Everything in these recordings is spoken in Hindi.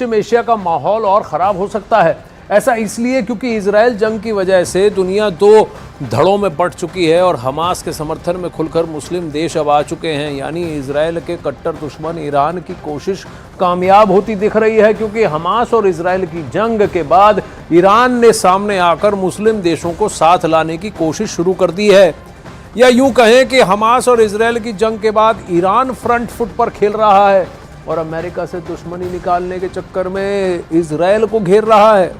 पश्चिम एशिया का माहौल और ख़राब हो सकता है। ऐसा इसलिए क्योंकि इजराइल जंग की वजह से दुनिया दो धड़ों में बंट चुकी है और हमास के समर्थन में खुलकर मुस्लिम देश अब आ चुके हैं। यानी इजराइल के कट्टर दुश्मन ईरान की कोशिश कामयाब होती दिख रही है, क्योंकि हमास और इजराइल की जंग के बाद ईरान ने सामने आकर मुस्लिम देशों को साथ लाने की कोशिश शुरू कर दी है। या यूं कहें कि हमास और इजराइल की जंग के बाद ईरान फ्रंट फुट पर खेल रहा है और अमेरिका से दुश्मनी निकालने के चक्कर में इजराइल को घेर रहा है।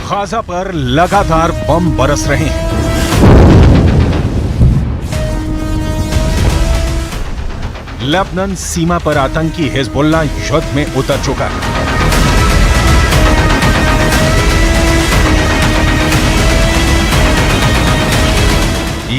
गाजा पर लगातार बम बरस रहे हैं। लेबनान सीमा पर आतंकी हिजबुल्लाह युद्ध में उतर चुका है।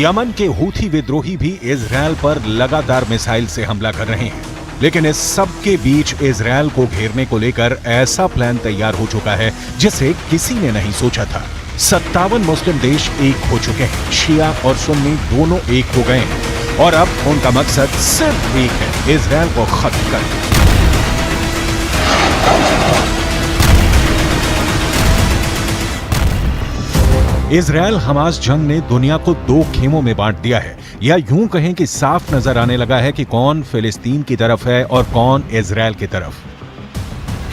यमन के हूथी विद्रोही भी इजरायल पर लगातार मिसाइल से हमला कर रहे हैं, लेकिन इस सब के बीच इजरायल को घेरने को लेकर ऐसा प्लान तैयार हो चुका है जिसे किसी ने नहीं सोचा था। 57 मुस्लिम देश एक हो चुके हैं, शिया और सुन्नी दोनों एक हो गए हैं और अब उनका मकसद सिर्फ एक है, इजरायल को खत्म करना। इजरायल हमास जंग ने दुनिया को दो खेमों में बांट दिया है, या यूं कहें कि साफ नजर आने लगा है कि कौन फिलिस्तीन की तरफ है और कौन इजरायल की तरफ।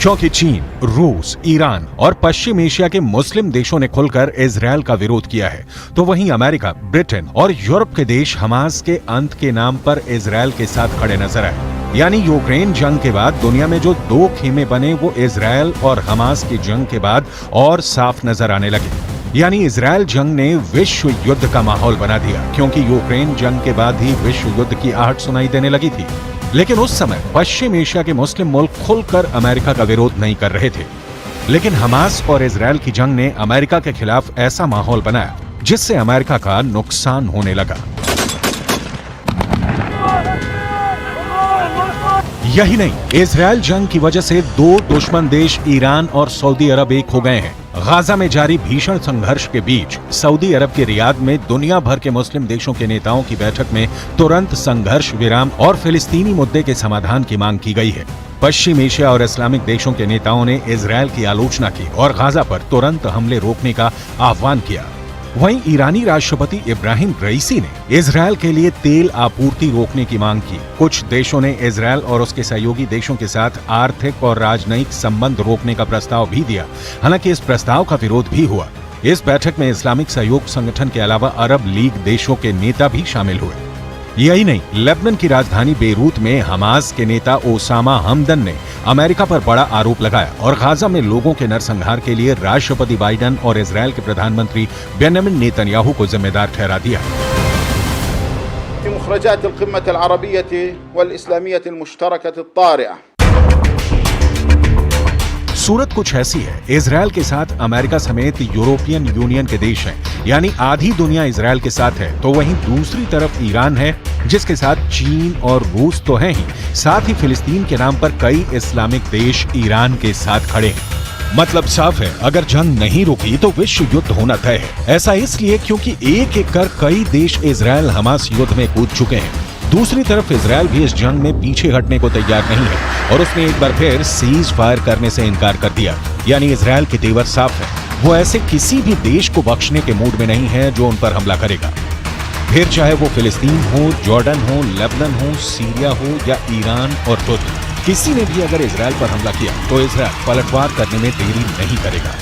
क्योंकि चीन, रूस, ईरान और पश्चिम एशिया के मुस्लिम देशों ने खुलकर इजरायल का विरोध किया है, तो वहीं अमेरिका, ब्रिटेन और यूरोप के देश हमास के अंत के नाम पर इजरायल के साथ खड़े नजर आए। यानी यूक्रेन जंग के बाद दुनिया में जो दो खेमे बने वो इजरायल और हमास की जंग के बाद और साफ नजर आने लगे। यानी इजरायल जंग ने विश्व युद्ध का माहौल बना दिया, क्योंकि यूक्रेन जंग के बाद ही विश्व युद्ध की आहट सुनाई देने लगी थी। लेकिन उस समय पश्चिम एशिया के मुस्लिम मुल्क खुलकर अमेरिका का विरोध नहीं कर रहे थे। लेकिन हमास और इजरायल की जंग ने अमेरिका के खिलाफ ऐसा माहौल बनाया जिससे अमेरिका का नुकसान होने लगा। यही नहीं, इजरायल जंग की वजह से दो दुश्मन देश ईरान और सऊदी अरब एक हो गए हैं। गाजा में जारी भीषण संघर्ष के बीच सऊदी अरब के रियाद में दुनिया भर के मुस्लिम देशों के नेताओं की बैठक में तुरंत संघर्ष विराम और फिलिस्तीनी मुद्दे के समाधान की मांग की गई है। पश्चिम एशिया और इस्लामिक देशों के नेताओं ने इजरायल की आलोचना की और गाजा पर तुरंत हमले रोकने का आह्वान किया। वहीं ईरानी राष्ट्रपति इब्राहिम रईसी ने इजरायल के लिए तेल आपूर्ति रोकने की मांग की। कुछ देशों ने इजरायल और उसके सहयोगी देशों के साथ आर्थिक और राजनयिक संबंध रोकने का प्रस्ताव भी दिया। हालांकि इस प्रस्ताव का विरोध भी हुआ। इस बैठक में इस्लामिक सहयोग संगठन के अलावा अरब लीग देशों के नेता भी शामिल हुए। यही नहीं, लेबनान की राजधानी बेरूत में हमास के नेता ओसामा हमदन ने अमेरिका पर बड़ा आरोप लगाया और गाजा में लोगों के नरसंहार के लिए राष्ट्रपति बाइडेन और इजरायल के प्रधानमंत्री बेंजामिन नेतन्याहू को जिम्मेदार ठहरा दिया। मुखरजात अल-क़िम्मत अल-अरबिय्यह वल-इस्लामिय्यह अल-मुश्तरकह अत-तारिअह। सूरत कुछ ऐसी है, इजरायल के साथ अमेरिका समेत यूरोपियन यूनियन के देश हैं, यानी आधी दुनिया इजरायल के साथ है, तो वहीं दूसरी तरफ ईरान है जिसके साथ चीन और रूस तो हैं ही, साथ ही फिलिस्तीन के नाम पर कई इस्लामिक देश ईरान के साथ खड़े हैं। मतलब साफ है, अगर जंग नहीं रुकी तो विश्व युद्ध होना तय है। ऐसा इसलिए क्योंकि एक एक कर कई देश इजरायल हमास युद्ध में कूद चुके हैं। दूसरी तरफ इजरायल भी इस जंग में पीछे हटने को तैयार नहीं है और उसने एक बार फिर सीज फायर करने से इनकार कर दिया। यानी इजरायल के तेवर साफ है, वो ऐसे किसी भी देश को बख्शने के मूड में नहीं है जो उन पर हमला करेगा। फिर चाहे वो फिलिस्तीन हो, जॉर्डन हो, लेबनान हो, सीरिया हो या ईरान और तुर्की, किसी ने भी अगर इजरायल पर हमला किया तो इजरायल पलटवार करने में देरी नहीं करेगा।